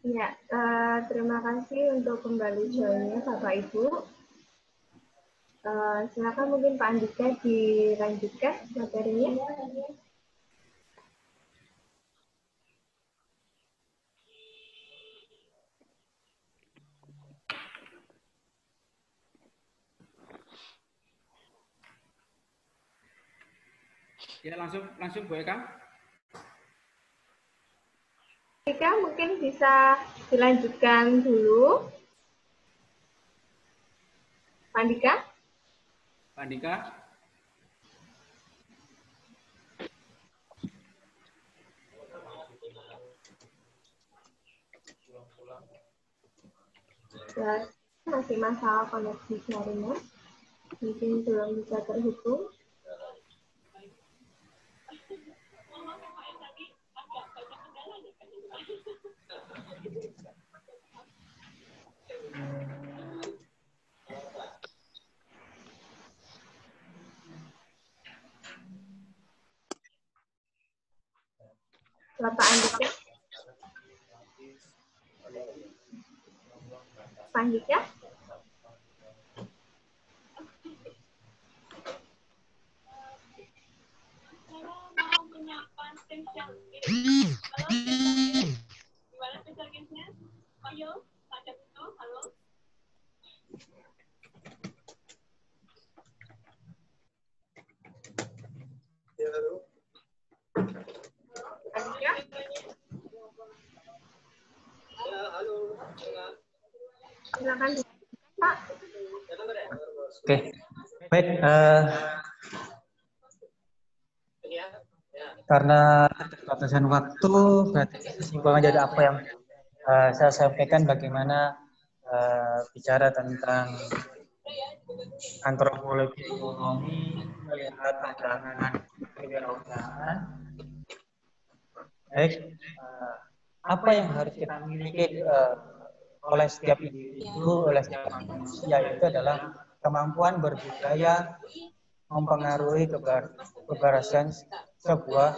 Ya, terima kasih untuk kembali joinnya Bapak Ibu. Silakan mungkin Pak Andika dilanjutkan materinya. Ya, langsung Bu Eka. Eka mungkin bisa dilanjutkan dulu. Pak Andika? Pak Andika. Ya, masih masalah koneksi jaringan. Mungkin belum bisa terhubung. Bapak Andika? Pak Andika? Silakan Pak. Oke, baik. Karena keterbatasan waktu, berarti kesimpulan dari apa yang saya sampaikan, bagaimana bicara tentang antropologi ekonomi, melihat pandangan kewirausahaan. Baik, apa yang harus kita miliki oleh setiap individu, oleh setiap manusia, itu adalah kemampuan berbudaya mempengaruhi keberhasilan sebuah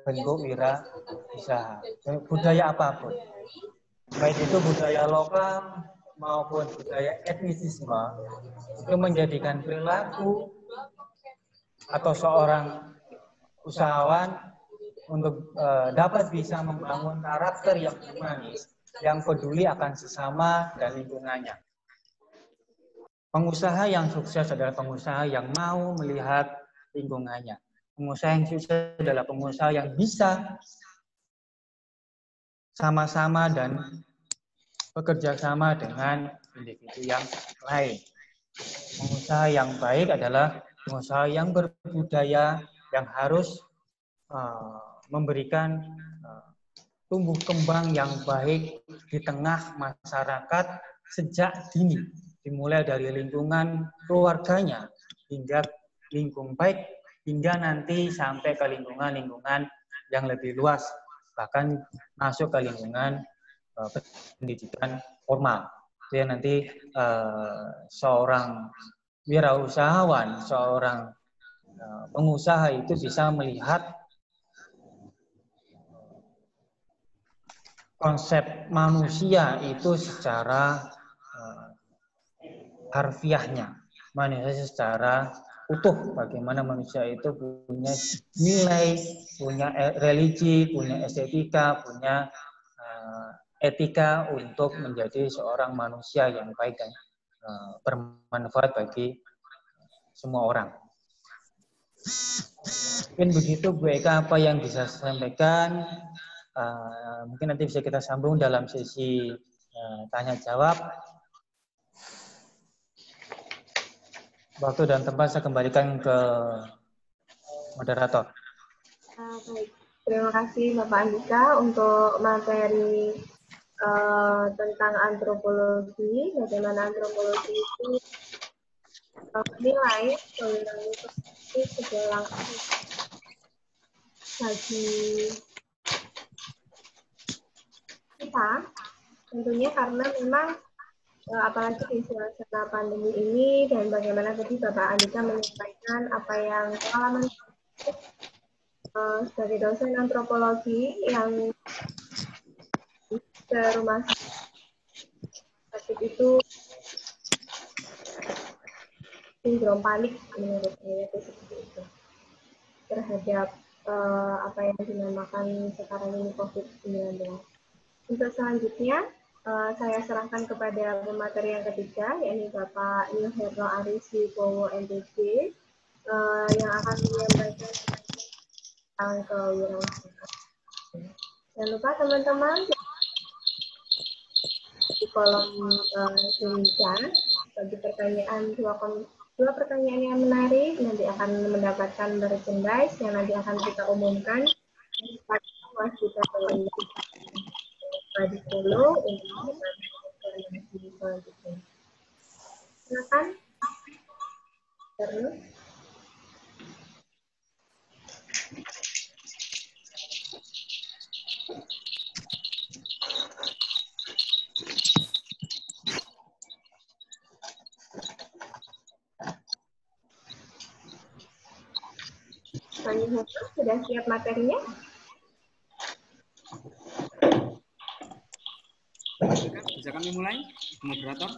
bentuk wirausaha, budaya apapun, baik itu budaya lokal maupun budaya etnisisme, itu menjadikan perilaku atau seorang usahawan untuk dapat bisa membangun karakter yang humanis, yang peduli akan sesama dan lingkungannya. Pengusaha yang sukses adalah pengusaha yang mau melihat lingkungannya. Pengusaha yang sukses adalah pengusaha yang bisa sama-sama dan bekerja sama dengan individu yang lain. Pengusaha yang baik adalah pengusaha yang berbudaya, yang harus memberikan tumbuh kembang yang baik di tengah masyarakat sejak dini, dimulai dari lingkungan keluarganya hingga lingkungan baik, hingga nanti sampai ke lingkungan yang lebih luas, bahkan masuk ke lingkungan pendidikan formal. Jadi nanti seorang wirausahawan, seorang pengusaha itu bisa melihat konsep manusia itu secara harfiahnya, manusia secara utuh, bagaimana manusia itu punya nilai, punya religi, punya estetika, punya etika untuk menjadi seorang manusia yang baik dan bermanfaat bagi semua orang. Mungkin begitu Bu Eka apa yang bisa saya sampaikan. Mungkin nanti bisa kita sambung dalam sesi tanya jawab. Waktu dan tempat saya kembalikan ke moderator. Baik, terima kasih Bapak Andika untuk materi tentang antropologi, bagaimana antropologi itu menilai segala bagi kita, tentunya karena memang apalagi di suasana pandemi ini dan bagaimana tadi Bapak Andika menyampaikan apa yang pengalaman sebagai dosen antropologi yang ke rumah sakit itu sindrom panik menurut saya itu seperti itu terhadap apa yang dinamakan sekarang ini COVID-19. Untuk selanjutnya saya serahkan kepada pemateri yang ketiga, yakni Bapak Ilherno Aris Wibowo MPG, yang akan menyampaikan tentang kewirausahaan. Jangan lupa teman-teman di kolom Zoom-nya bagi pertanyaan dua pertanyaan yang menarik nanti akan mendapatkan merchandise yang nanti akan kita umumkan pada kita di follow untuk informasi selanjutnya. Silakan. Terus. Sudah siap materinya? Bisa kami mulai, moderator?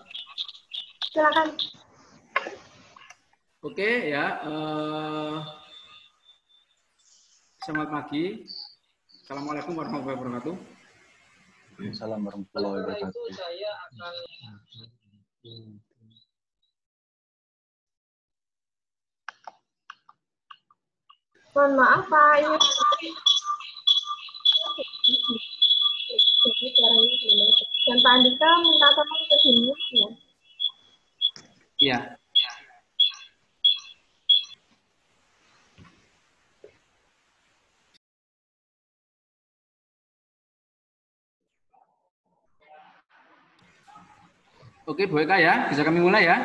Silakan. Oke ya. Selamat pagi. Assalamualaikum warahmatullahi wabarakatuh. Assalamualaikum warahmatullahi wabarakatuh. Saya akan mohon maaf Pak, ini dan Pak Andika minta tolong ke sini ya. Iya. Oke, Bu Eka ya, bisa kami mulai ya?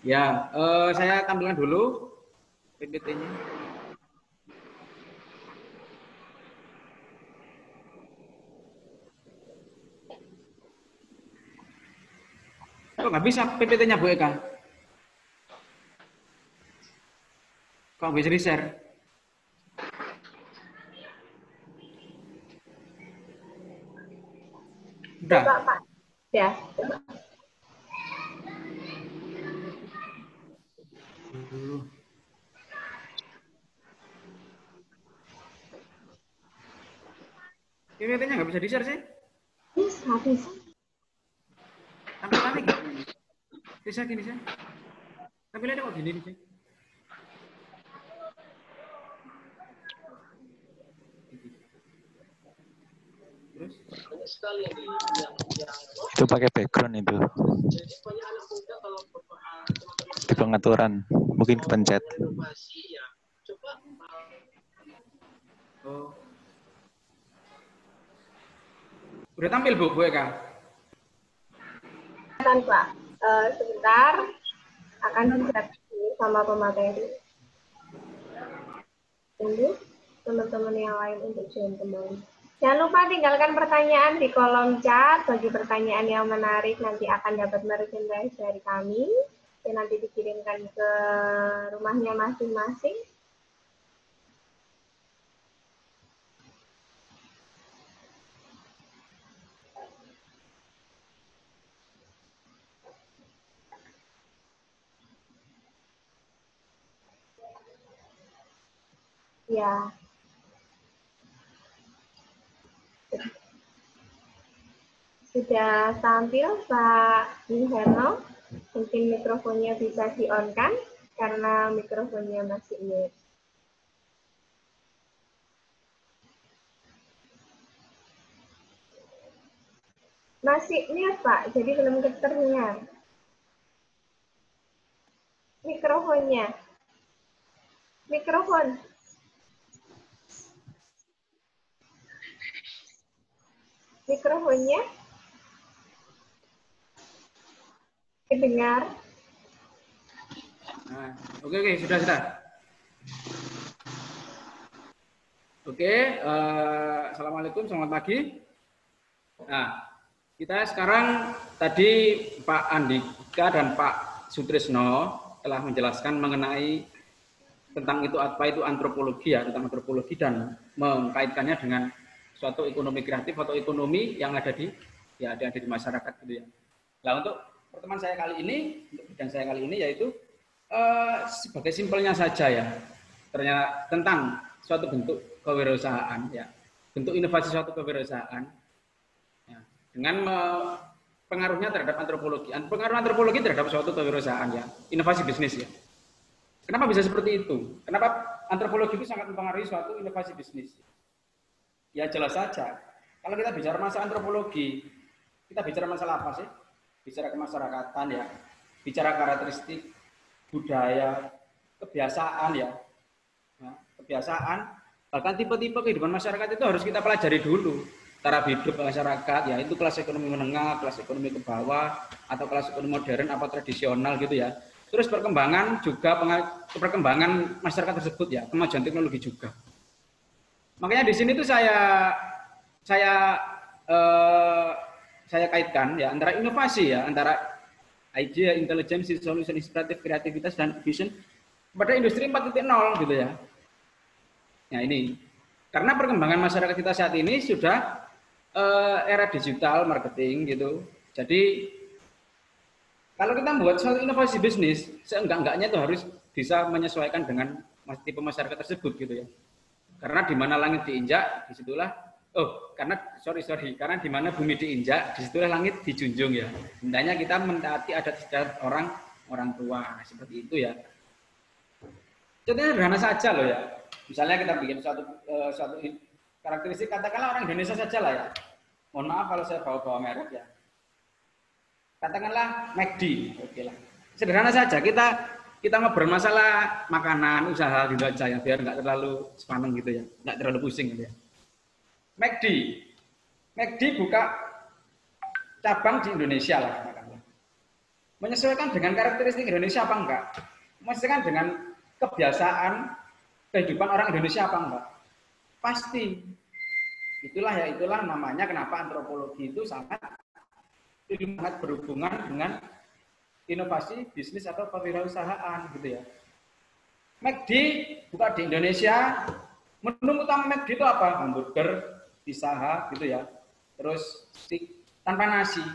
Ya, saya tampilkan dulu PPT-nya. Kok nggak bisa PPT-nya Bu Eka? Kok bisa di-share? Udah? Pak. Ya. PPT-nya nggak bisa di-share sih? Bisa. Tampilkan lagi. Bisa gini sih. Tapi lihat kok gini nih. Terus? Itu pakai background itu. Di pengaturan. Mungkin kepencet. Oh. Udah tampil Bu Eka? Pak. Sebentar akan dicek sama pemateri. Tunggu teman-teman yang lain untuk join kembali. Jangan lupa tinggalkan pertanyaan di kolom chat. Bagi pertanyaan yang menarik nanti akan dapat merchandise dari kami yang nanti dikirimkan ke rumahnya masing-masing. Ya. Sudah tampil Pak Inherno. Mungkin mikrofonnya bisa di-on-kan karena mikrofonnya masih mute. Masih mute Pak, jadi belum terdengar. Mikrofonnya. Mikrofon. Mikrofonnya. Kedengar. Nah, oke, sudah. Oke, assalamualaikum, selamat pagi. Nah, kita sekarang tadi Pak Andika dan Pak Sutrisno telah menjelaskan mengenai tentang itu apa itu antropologi ya, tentang antropologi dan mengkaitkannya dengan suatu ekonomi kreatif atau ekonomi yang ada di masyarakat gitu ya. Nah, untuk pertemuan saya kali ini, untuk bidang saya kali ini yaitu sebagai simpelnya saja ya, ternyata tentang suatu bentuk kewirausahaan ya, bentuk inovasi suatu kewirausahaan ya, dengan pengaruhnya terhadap antropologi, pengaruh antropologi terhadap suatu kewirausahaan ya, inovasi bisnis ya. Kenapa bisa seperti itu? Kenapa antropologi itu sangat mempengaruhi suatu inovasi bisnis? Ya jelas saja. Kalau kita bicara masalah antropologi, kita bicara masalah apa sih? Bicara kemasyarakatan ya, bicara karakteristik budaya, kebiasaan ya, kebiasaan, bahkan tipe-tipe kehidupan masyarakat itu harus kita pelajari dulu. Cara hidup masyarakat ya, itu kelas ekonomi menengah, kelas ekonomi ke bawah, atau kelas ekonomi modern, apa tradisional gitu ya. Terus perkembangan juga perkembangan masyarakat tersebut ya, kemajuan teknologi juga. Makanya di sini tuh saya kaitkan ya antara inovasi ya, antara idea, intelligence, solution, inspiratif, kreativitas dan vision pada industri 4.0 gitu ya. Nah ini karena perkembangan masyarakat kita saat ini sudah era digital marketing gitu. Jadi kalau kita membuat suatu inovasi bisnis, seenggak-enggaknya itu harus bisa menyesuaikan dengan tipe masyarakat tersebut gitu ya. Karena di mana langit diinjak, disitulah karena di mana bumi diinjak, disitulah langit dijunjung ya. Hendaknya kita mentaati adat istiadat orang tua seperti itu ya. Contohnya sederhana saja loh ya. Misalnya kita bikin suatu karakteristik, katakanlah orang Indonesia saja lah ya. Mohon maaf kalau saya bawa-bawa merek ya. Katakanlah McD, oke lah. Sederhana saja, kita ngobrol masalah makanan, usaha gitu aja ya, biar nggak terlalu sepaneng gitu ya, nggak terlalu pusing gitu ya. McD buka cabang di Indonesia lah, katakanlah. Menyesuaikan dengan karakteristik Indonesia apa enggak? Menyesuaikan dengan kebiasaan kehidupan orang Indonesia apa enggak? Pasti. Itulah namanya kenapa antropologi itu sangat berhubungan dengan inovasi bisnis atau kewirausahaan gitu ya. McD buka di Indonesia, menu utama McD itu apa? Hamburger, pizza gitu ya. Terus steak tanpa nasi.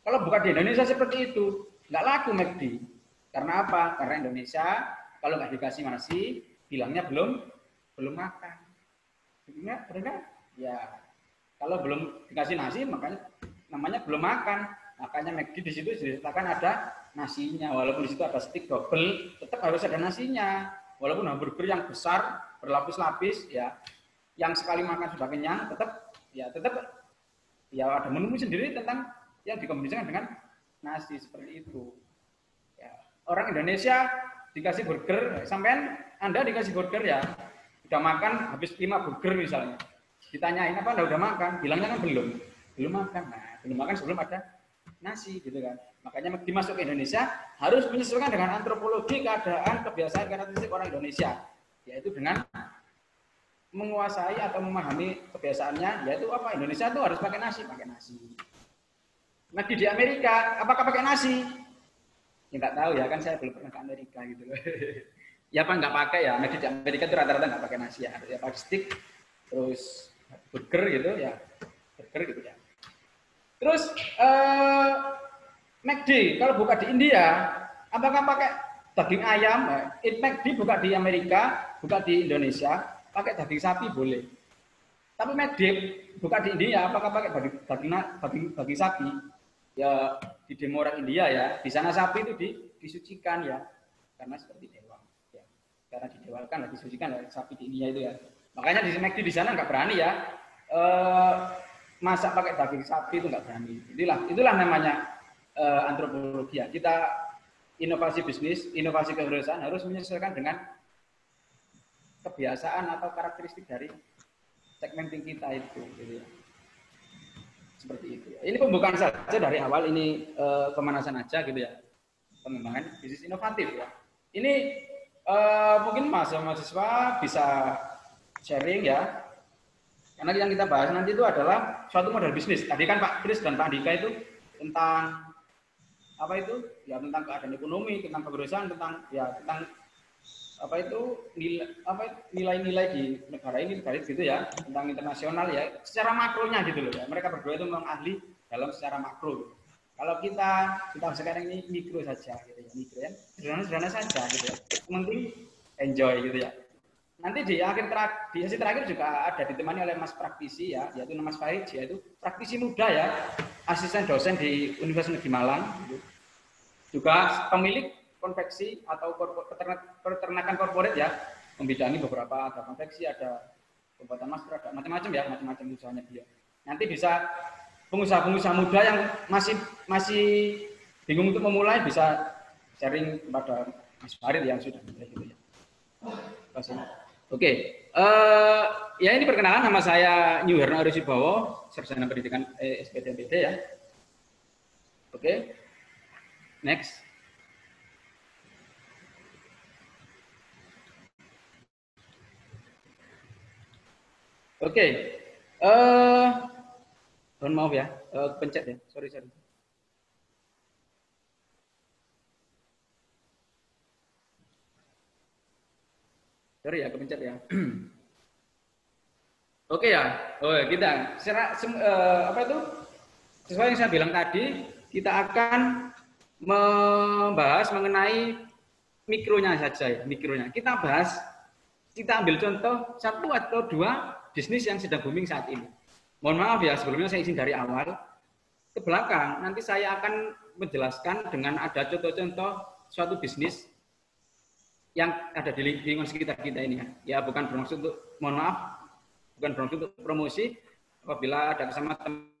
Kalau buka di Indonesia seperti itu, nggak laku McD. Karena apa? Karena Indonesia kalau nggak dikasih nasi, bilangnya belum makan. Benar? Ya, kalau belum dikasih nasi, makanya namanya belum makan. Makanya McD di situ diceritakan ada nasinya, walaupun di situ ada steak double, tetap harus ada nasinya. Walaupun hamburger yang besar berlapis-lapis ya, yang sekali makan sudah kenyang, tetap ya ada menu sendiri tentang yang dikombinasikan dengan nasi seperti itu. Ya. Orang Indonesia dikasih burger, sampean Anda dikasih burger ya, udah makan habis 5 burger misalnya. Ditanyain apa Anda udah makan? Bilangnya kan belum makan. Nah, belum makan sebelum ada nasi gitu kan. Makanya dimasuk ke Indonesia harus menyesuaikan dengan antropologi, keadaan, kebiasaan, karakteristik orang Indonesia, yaitu dengan menguasai atau memahami kebiasaannya, yaitu apa, Indonesia tuh harus pakai nasi. Nah di Amerika apakah pakai nasi? Ya nggak tahu ya, kan saya belum pernah ke Amerika gitu loh. Ya apa nggak pakai ya? Nah di Amerika itu rata-rata nggak pakai nasi ya, pakai steak, terus burger gitu ya, Terus McD kalau buka di India, apakah pakai daging ayam? McD buka di Amerika, buka di Indonesia, pakai daging sapi boleh. Tapi McD buka di India, apakah pakai daging sapi? Ya di demo orang India ya, di sana sapi itu disucikan ya, karena seperti dewa. Ya. Karena didewakan, disucikan ya, sapi di India itu ya. Makanya di McD di sana nggak berani ya. Masak pakai daging sapi itu nggak berani. Itulah namanya antropologi ya. Kita inovasi bisnis, inovasi kewirausahaan harus menyesuaikan dengan kebiasaan atau karakteristik dari segmenting kita itu. Gitu ya. Seperti itu. Ya. Ini pembukaan saja dari awal, ini pemanasan aja gitu ya. Pengembangan bisnis inovatif ya. Ini mungkin mahasiswa bisa sharing ya. Karena yang kita bahas nanti itu adalah suatu model bisnis. Tadi kan Pak Kris dan Pak Andika itu tentang apa itu? Ya tentang keadaan ekonomi, tentang kewirausahaan, tentang apa itu nilai-nilai di negara ini gitu ya, tentang internasional ya, secara makronya gitu loh ya. Mereka berdua itu memang ahli dalam secara makro. Kalau kita sekarang ini mikro saja gitu ya, mikro ya, sederhana saja gitu ya. Penting enjoy gitu ya. Nanti di sesi terakhir juga ada ditemani oleh Mas Praktisi ya, yaitu Mas Farid, yaitu praktisi muda ya, asisten dosen di Universitas Negeri Malang, gitu. Juga pemilik konveksi atau peternakan korporat ya, membidangi beberapa, ada konveksi, ada pembuatan masker, ada macam-macam usahanya dia. Nanti bisa pengusaha-pengusaha muda yang masih bingung untuk memulai bisa sharing kepada Mas Farid yang sudah mulai gitu ya. Oke, ya ini perkenalan, nama saya Nyuherno Arusibowo, sarjana pendidikan SPTMPD ya. Oke, next. Oke, mohon maaf ya, pencet ya, sorry. Sorry ya, kepencet ya. Oke ya, kita apa itu? Sesuai yang saya bilang tadi, kita akan membahas mengenai mikronya saja ya, mikronya. Kita ambil contoh 1 atau 2 bisnis yang sedang booming saat ini. Mohon maaf ya, sebelumnya saya izin dari awal. Ke belakang, nanti saya akan menjelaskan dengan ada contoh-contoh suatu bisnis yang ada di lingkungan sekitar kita ini ya. Ya bukan bermaksud untuk, mohon maaf, bukan bermaksud untuk promosi. Apabila ada kesempatan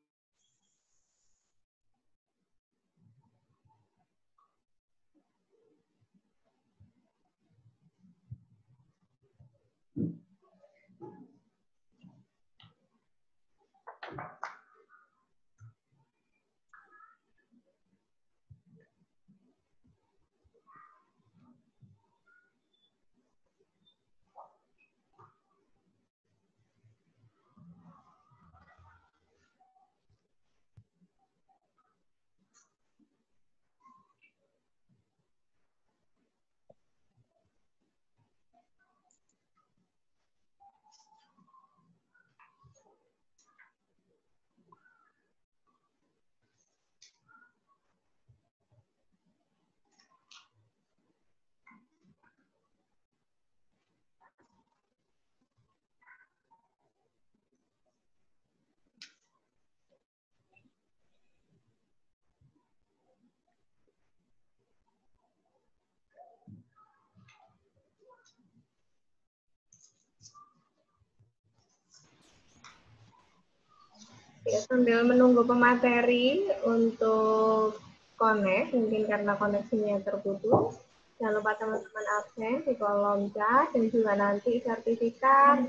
Ya, sambil menunggu pemateri untuk connect, mungkin karena koneksinya terputus. Jangan lupa teman-teman absen di kolom chat dan juga nanti sertifikat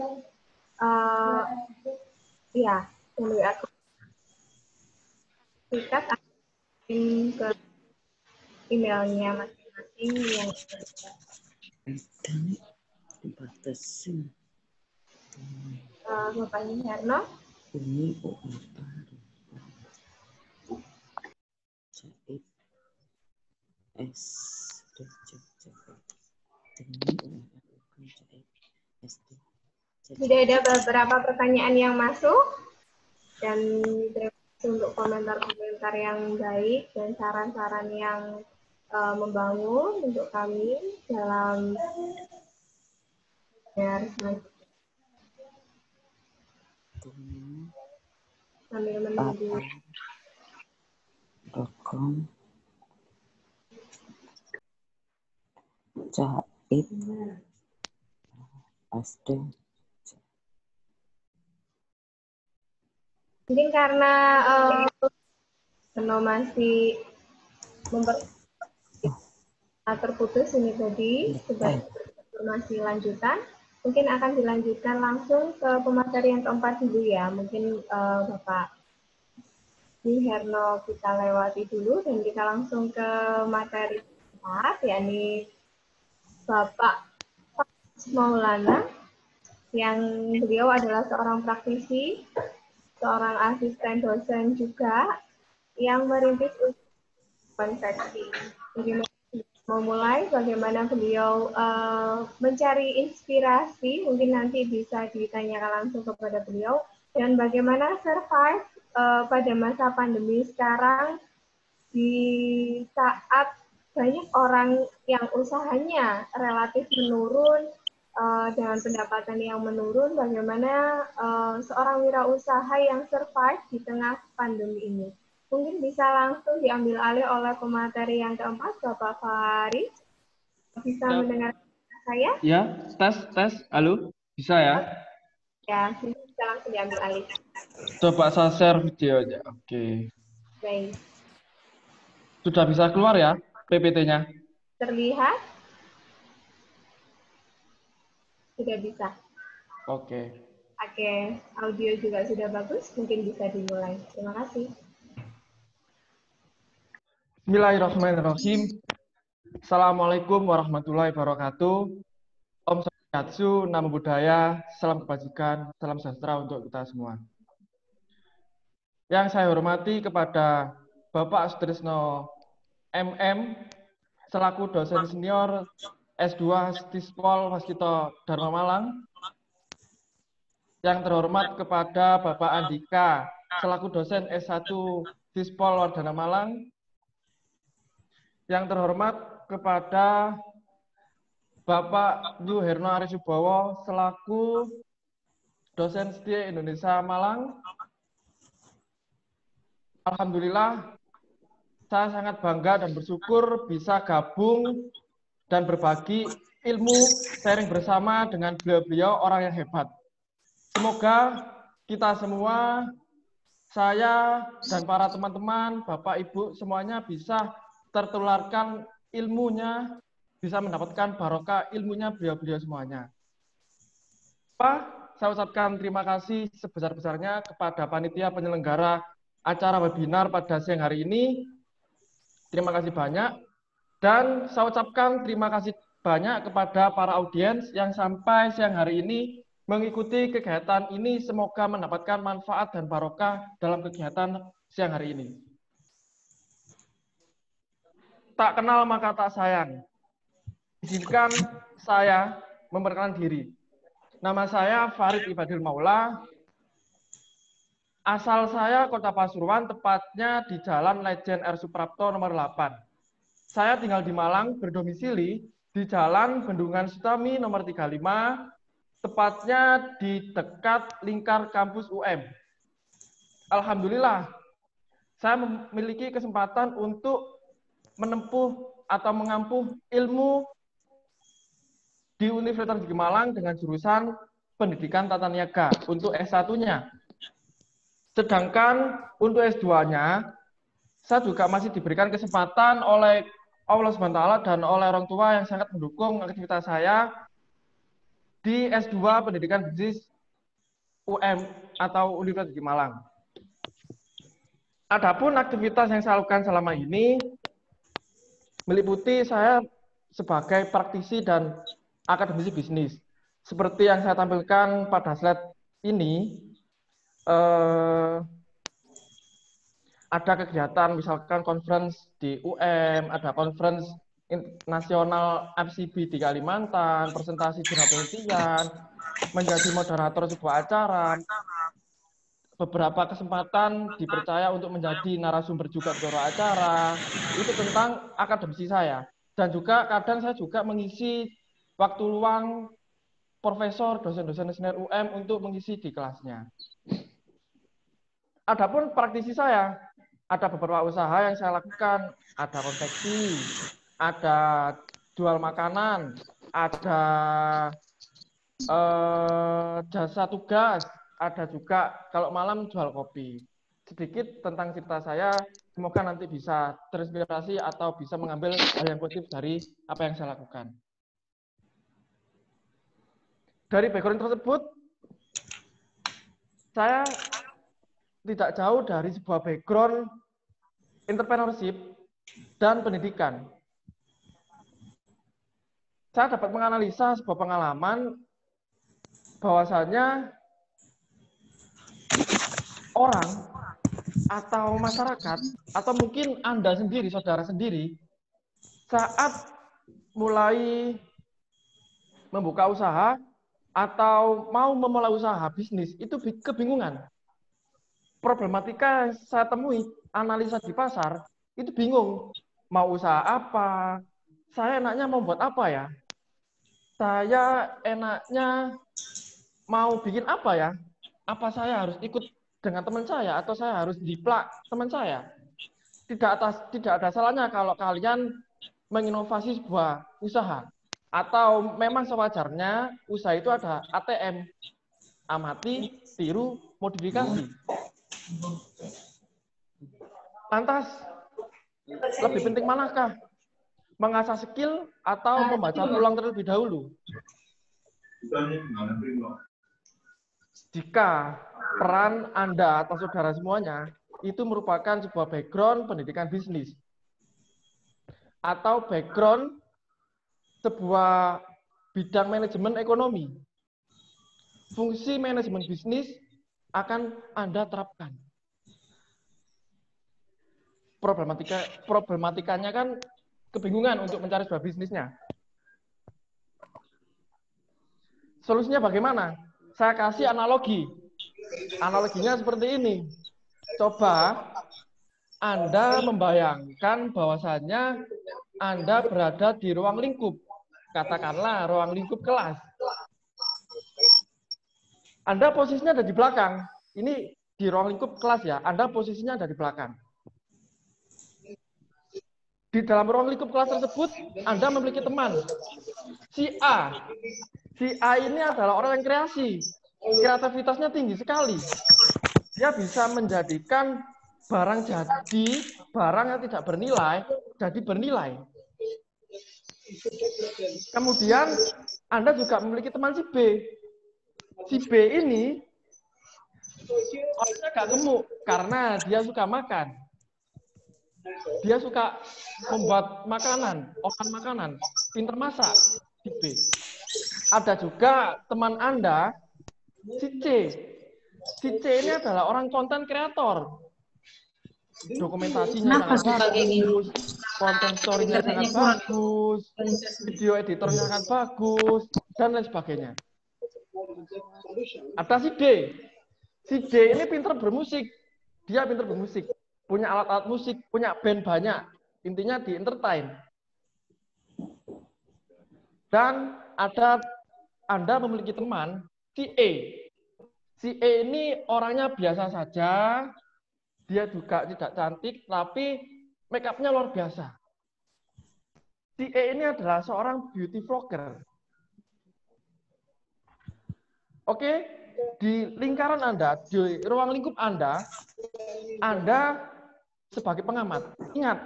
ya melalui akun sertifikat akan ke emailnya masing-masing yang Dibatasin. Bapak Herno. Ini UR baru. Jahit S ini UR jahit SD. Sudah ada beberapa pertanyaan yang masuk dan terima kasih untuk komentar-komentar yang baik dan saran-saran yang membangun untuk kami dalam sambil menunggu Rekom jahit SD. mungkin karena masih terputus ini tadi sebagai informasi lanjutan, mungkin akan dilanjutkan langsung ke pemateri yang keempat dulu ya. Mungkin Bapak Herno kita lewati dulu dan kita langsung ke materi keempat, yakni Bapak Maulana, yang beliau adalah seorang praktisi, seorang asisten dosen juga, yang merintis konveksi. Memulai bagaimana beliau mencari inspirasi, mungkin nanti bisa ditanyakan langsung kepada beliau, dan bagaimana survive pada masa pandemi sekarang di saat banyak orang yang usahanya relatif menurun, dengan pendapatan yang menurun, bagaimana seorang wirausaha yang survive di tengah pandemi ini. Mungkin bisa langsung diambil alih oleh pemateri yang keempat, Bapak Farid. Bisa mendengar saya? Ya, tes. Halo, bisa ya? Ya, bisa langsung diambil alih. Coba saya share videonya. Oke. Baik. Sudah bisa keluar ya PPT-nya? Terlihat? Sudah bisa. Oke. Oke, audio juga sudah bagus, mungkin bisa dimulai. Terima kasih. Bismillahirrahmanirrahim. Assalamualaikum warahmatullahi wabarakatuh. Om Swastiastu, Namo Buddhaya, salam kebajikan, salam sejahtera untuk kita semua. Yang saya hormati kepada Bapak Sutrisno MM, selaku dosen senior S2 Stispol Waskito Dharma Malang. Yang terhormat kepada Bapak Andika, selaku dosen S1 Stispol Wardana Malang. Yang terhormat kepada Bapak Yu Herno Arisubowo selaku dosen setia Indonesia Malang. Alhamdulillah, saya sangat bangga dan bersyukur bisa gabung dan berbagi ilmu sharing bersama dengan beliau-beliau orang yang hebat. Semoga kita semua, saya dan para teman-teman, Bapak Ibu semuanya bisa tertularkan ilmunya, bisa mendapatkan barokah ilmunya beliau-beliau semuanya. Saya ucapkan terima kasih sebesar-besarnya kepada panitia penyelenggara acara webinar pada siang hari ini. Terima kasih banyak. Dan saya ucapkan terima kasih banyak kepada para audiens yang sampai siang hari ini mengikuti kegiatan ini. Semoga mendapatkan manfaat dan barokah dalam kegiatan siang hari ini. Tak kenal maka tak sayang. Izinkan saya memperkenalkan diri. Nama saya Farid Ibadil Maula. Asal saya Kota Pasuruan, tepatnya di Jalan Lejen R. Suprapto nomor 8. Saya tinggal di Malang, berdomisili di Jalan Bendungan Sutami nomor 35, tepatnya di dekat lingkar kampus UM. Alhamdulillah, saya memiliki kesempatan untuk menempuh atau mengampuh ilmu di Universitas Negeri Malang dengan jurusan Pendidikan Tata Niaga untuk S1-nya. Sedangkan untuk S2-nya, saya juga masih diberikan kesempatan oleh Allah SWT dan oleh orang tua yang sangat mendukung aktivitas saya di S2 Pendidikan Bisnis UM atau Universitas Gigi Malang. Adapun aktivitas yang saya lakukan selama ini meliputi saya sebagai praktisi dan akademisi bisnis. Seperti yang saya tampilkan pada slide ini, ada kegiatan misalkan conference di UM, ada conference nasional FCB di Kalimantan, presentasi jurnal penelitian, menjadi moderator sebuah acara, beberapa kesempatan dipercaya untuk menjadi narasumber juga di beberapa acara, itu tentang akademisi saya. Dan juga kadang saya juga mengisi waktu luang profesor, dosen-dosen senior UM untuk mengisi di kelasnya. Adapun praktisi saya, ada beberapa usaha yang saya lakukan, ada konveksi, ada jual makanan, ada jasa tugas, ada juga kalau malam jual kopi. Sedikit tentang cerita saya, semoga nanti bisa terinspirasi atau bisa mengambil hal yang positif dari apa yang saya lakukan. Dari background tersebut, saya tidak jauh dari sebuah background entrepreneurship dan pendidikan. Saya dapat menganalisa sebuah pengalaman bahwasanya orang atau masyarakat atau mungkin Anda sendiri, saudara sendiri, saat mulai membuka usaha atau mau memulai usaha bisnis itu kebingungan. Problematika yang saya temui, analisa di pasar, itu bingung. Mau usaha apa? Saya enaknya mau buat apa ya? Saya enaknya mau bikin apa ya? Apa saya harus ikut dengan teman saya atau saya harus diplak teman saya? Tidak ada salahnya kalau kalian menginovasi sebuah usaha. Atau memang sewajarnya usaha itu ada ATM. Amati, tiru, modifikasi. Lantas, lebih penting manakah? Mengasah skill atau membaca ulang terlebih dahulu? Jika peran Anda atau saudara semuanya itu merupakan sebuah background pendidikan bisnis atau background sebuah bidang manajemen ekonomi, fungsi manajemen bisnis akan Anda terapkan. Problematikanya kan kebingungan untuk mencari sebuah bisnisnya. Solusinya bagaimana? Saya kasih analogi. Analoginya seperti ini. Coba Anda membayangkan bahwasannya Anda berada di ruang lingkup. Katakanlah ruang lingkup kelas. Anda posisinya ada di belakang. Ini di ruang lingkup kelas ya. Anda posisinya ada di belakang. Di dalam ruang lingkup kelas tersebut, Anda memiliki teman. Si A. Si A ini adalah orang yang kreasi. Kreativitasnya tinggi sekali. Dia bisa menjadikan barang jadi, barang yang tidak bernilai, jadi bernilai. Kemudian, Anda juga memiliki teman si B. Si B ini orangnya agak gemuk karena dia suka makan. Dia suka membuat makanan, olahan makanan, pinter masak, si B. Ada juga teman Anda, si C. Si C ini adalah orang konten kreator. Dokumentasinya sangat bagus, konten story-nya sangat bagus, video editornya sangat bagus, dan lain sebagainya. Ada si D. Si D ini pinter bermusik. Dia pinter bermusik. Punya alat-alat musik, punya band banyak. Intinya di entertain. Dan ada Anda memiliki teman, si E. Si E ini orangnya biasa saja. Dia juga tidak cantik, tapi make up-nya luar biasa. Si E ini adalah seorang beauty vlogger. Oke, di lingkaran Anda, di ruang lingkup Anda sebagai pengamat. Ingat,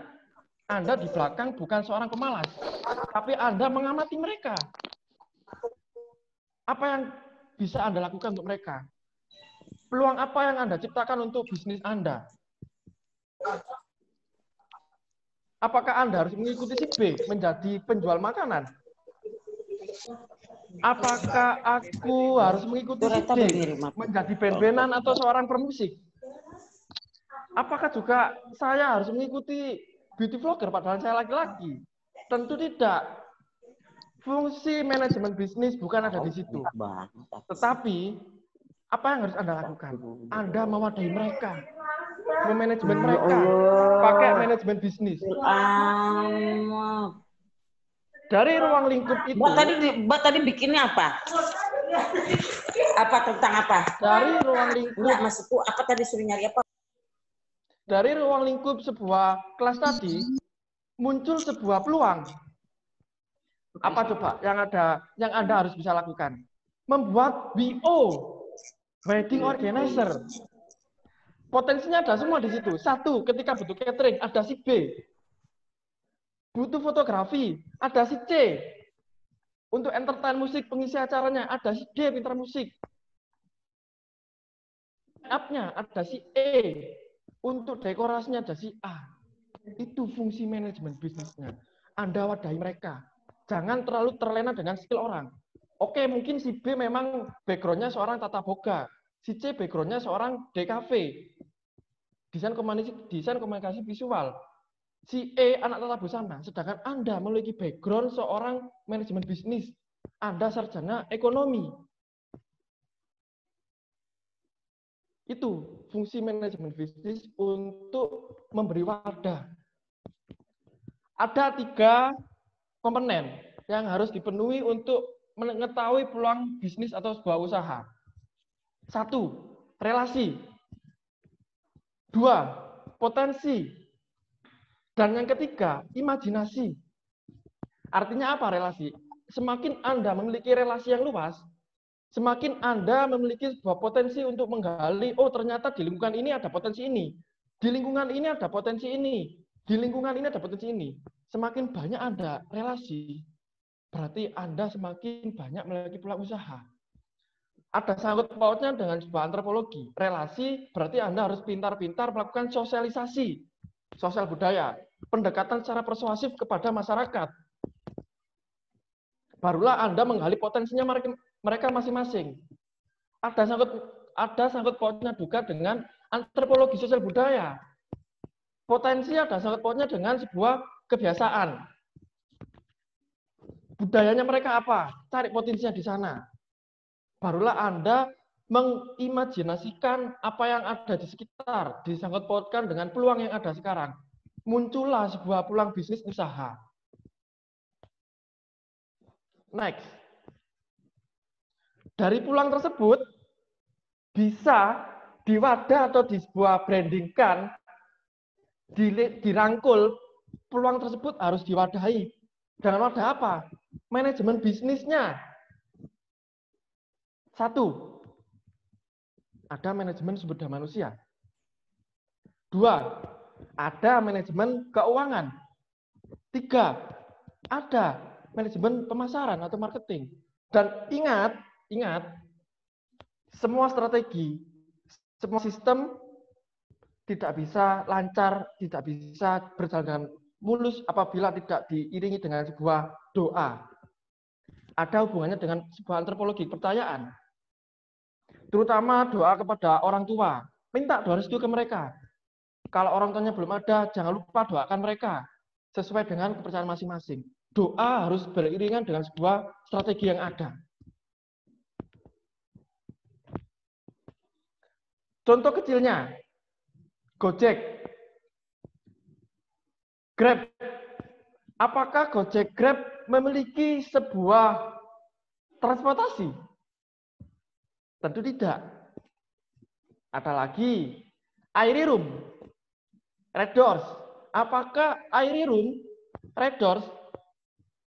Anda di belakang bukan seorang pemalas, tapi Anda mengamati mereka. Apa yang bisa Anda lakukan untuk mereka? Peluang apa yang Anda ciptakan untuk bisnis Anda? Apakah Anda harus mengikuti si B menjadi penjual makanan? Apakah aku harus mengikuti si D menjadi band-bandan atau seorang pemusik? Apakah juga saya harus mengikuti beauty vlogger padahal saya laki-laki? Tentu tidak. Fungsi manajemen bisnis bukan ada di situ. Tetapi, apa yang harus Anda lakukan? Anda mewadahi mereka. Memanajemen mereka. Pakai manajemen bisnis. Dari ruang lingkup itu. Mbak tadi bikinnya apa? Apa tentang apa? Dari ruang lingkup. Enggak, maksudku apa tadi suruh nyari apa? Dari ruang lingkup sebuah kelas tadi muncul sebuah peluang. Apa coba yang Anda harus bisa lakukan? Membuat WO, wedding organizer. Potensinya ada semua di situ. Satu, ketika butuh catering, ada si B. Butuh fotografi, ada si C. Untuk entertain musik, pengisi acaranya, ada si D, pintar musik. Up-nya, ada si E. Untuk dekorasinya, ada si A. Itu fungsi manajemen bisnisnya. Anda wadahi mereka. Jangan terlalu terlena dengan skill orang. Oke, mungkin si B memang background-nya seorang tata boga. Si C background-nya seorang DKV. Desain komunikasi visual. Si E anak tata busana. Sedangkan Anda memiliki background seorang manajemen bisnis. Anda sarjana ekonomi. Itu fungsi manajemen bisnis untuk memberi wadah. Ada 3 komponen yang harus dipenuhi untuk mengetahui peluang bisnis atau sebuah usaha. 1, relasi. 2, potensi. Dan yang ketiga, imajinasi. Artinya apa relasi? Semakin Anda memiliki relasi yang luas, semakin Anda memiliki sebuah potensi untuk menggali, oh ternyata di lingkungan ini ada potensi ini. Di lingkungan ini ada potensi ini. Di lingkungan ini ada potensi ini. Semakin banyak Anda relasi, berarti Anda semakin banyak memiliki peluang usaha. Ada sangkut pautnya dengan sebuah antropologi. Relasi berarti Anda harus pintar-pintar melakukan sosialisasi, sosial budaya, pendekatan secara persuasif kepada masyarakat. Barulah Anda menggali potensinya mereka masing-masing. Ada sangkut pautnya juga dengan antropologi sosial budaya. Potensi ada sangkut pautnya dengan sebuah kebiasaan. Budayanya mereka apa? Cari potensinya di sana. Barulah Anda mengimajinasikan apa yang ada di sekitar, disangkut pautkan dengan peluang yang ada sekarang. Muncullah sebuah peluang bisnis usaha. Next. Dari peluang tersebut, bisa diwadah atau di sebuah brandingkan, dirangkul, peluang tersebut harus diwadahi. Dengan wadah apa? Manajemen bisnisnya. 1, ada manajemen sumber daya manusia. 2, ada manajemen keuangan. 3, ada manajemen pemasaran atau marketing. Dan ingat, semua strategi, semua sistem tidak bisa lancar, tidak bisa berjalan dengan mulus apabila tidak diiringi dengan sebuah doa. Ada hubungannya dengan sebuah antropologi percayaan. Terutama doa kepada orang tua. Minta doa restu ke mereka. Kalau orang tuanya belum ada, jangan lupa doakan mereka. Sesuai dengan kepercayaan masing-masing. Doa harus beriringan dengan sebuah strategi yang ada. Contoh kecilnya, Gojek, Grab. Apakah Gojek Grab memiliki sebuah transportasi? Tentu tidak. Ada lagi, Airirum, Red Doors. Apakah Airirum, Red Doors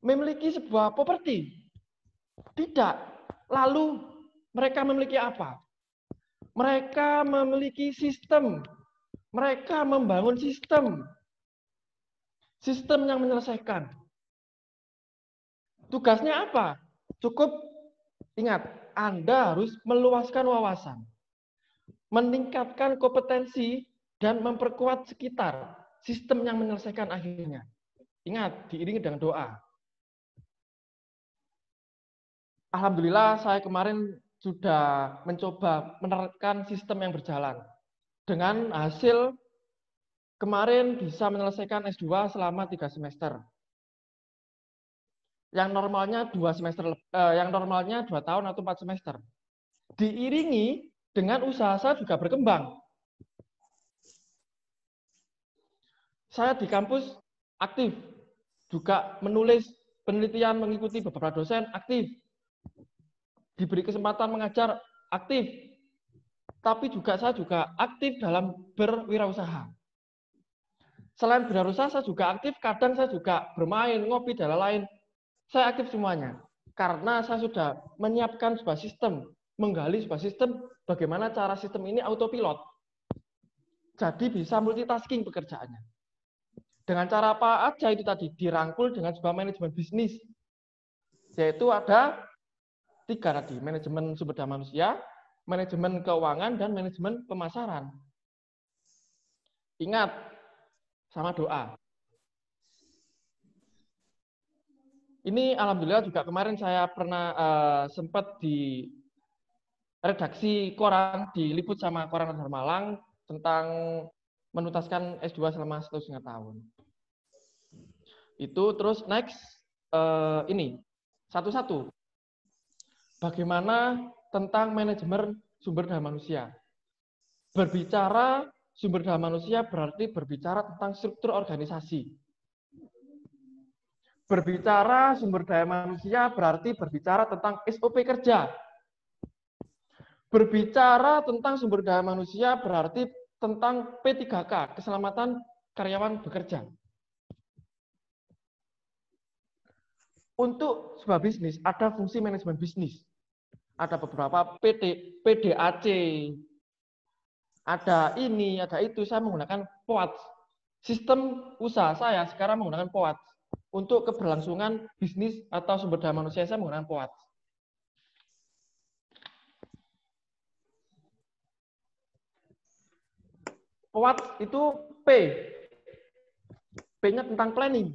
memiliki sebuah properti? Tidak. Lalu mereka memiliki apa? Mereka memiliki sistem. Mereka membangun sistem. Sistem yang menyelesaikan. Tugasnya apa? Cukup ingat, Anda harus meluaskan wawasan, meningkatkan kompetensi, dan memperkuat sekitar. Sistem yang menyelesaikan akhirnya. Ingat, diiringi dengan doa. Alhamdulillah, saya kemarin sudah mencoba menerapkan sistem yang berjalan. Dengan hasil kemarin bisa menyelesaikan S2 selama 3 semester. Yang normalnya 2 tahun atau 4 semester. Diiringi dengan usaha saya juga berkembang. Saya di kampus aktif, juga menulis penelitian, mengikuti beberapa dosen aktif. Diberi kesempatan mengajar aktif. Tapi juga saya juga aktif dalam berwirausaha. Selain berwirausaha, saya juga aktif, kadang saya juga bermain, ngopi, dan lain-lain. Saya aktif semuanya. Karena saya sudah menyiapkan sebuah sistem, menggali sebuah sistem, bagaimana cara sistem ini autopilot. Jadi bisa multitasking pekerjaannya. Dengan cara apa aja itu tadi, dirangkul dengan sebuah manajemen bisnis. Yaitu ada 3 tadi, manajemen sumber daya manusia, manajemen keuangan, dan manajemen pemasaran. Ingat, sama doa. Ini alhamdulillah juga kemarin saya pernah sempat di redaksi koran, diliput sama koran Radar Malang tentang menuntaskan S2 selama 1,5 tahun. Itu terus next, ini, satu-satu. Bagaimana tentang manajemen sumber daya manusia. Berbicara sumber daya manusia berarti berbicara tentang struktur organisasi. Berbicara sumber daya manusia berarti berbicara tentang SOP kerja. Berbicara tentang sumber daya manusia berarti tentang P3K, keselamatan karyawan bekerja. Untuk sebuah bisnis, ada fungsi manajemen bisnis. Ada beberapa PDAC, ada ini, ada itu. Saya menggunakan POAT. Sistem usaha saya sekarang menggunakan POAT. Untuk keberlangsungan bisnis atau sumber daya manusia, saya menggunakan POAT. POAT itu P. P-nya tentang planning.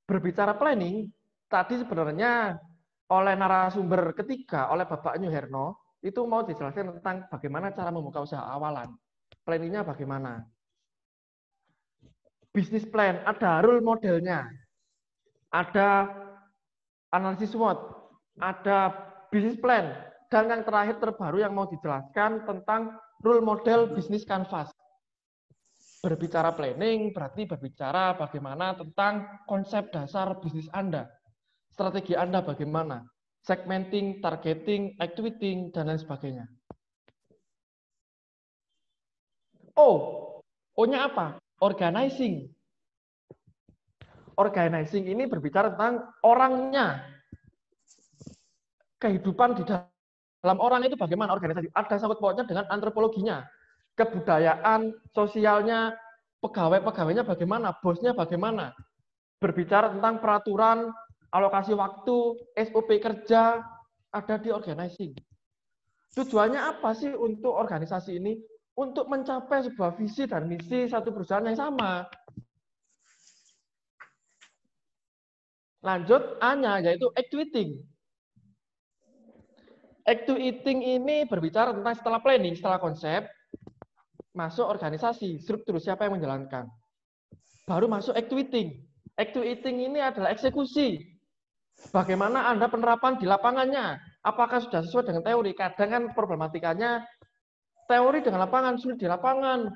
Berbicara planning, tadi sebenarnya oleh narasumber ketiga, oleh Bapak Nyuherno, itu mau dijelaskan tentang bagaimana cara membuka usaha awalan. Planningnya bagaimana. Bisnis plan, ada rule modelnya. Ada analisis SWOT, ada bisnis plan, dan yang terakhir terbaru yang mau dijelaskan tentang rule model bisnis canvas. Berbicara planning berarti berbicara bagaimana tentang konsep dasar bisnis Anda. Strategi Anda bagaimana? Segmenting, targeting, activating, dan lain sebagainya. O-nya apa? Organizing. Organizing ini berbicara tentang orangnya. Kehidupan di dalam orang itu bagaimana organisasi. Ada sangkut pautnya dengan antropologinya. Kebudayaan, sosialnya, pegawai-pegawainya bagaimana, bosnya bagaimana. Berbicara tentang peraturan, alokasi waktu, SOP kerja, ada di organizing. Tujuannya apa sih untuk organisasi ini? Untuk mencapai sebuah visi dan misi satu perusahaan yang sama. Lanjut, A-nya, yaitu activating. Activating ini berbicara tentang setelah planning, setelah konsep, masuk organisasi, struktur, siapa yang menjalankan. Baru masuk activating. Activating ini adalah eksekusi. Bagaimana Anda penerapan di lapangannya? Apakah sudah sesuai dengan teori? Kadang kan problematikanya teori dengan lapangan sulit di lapangan.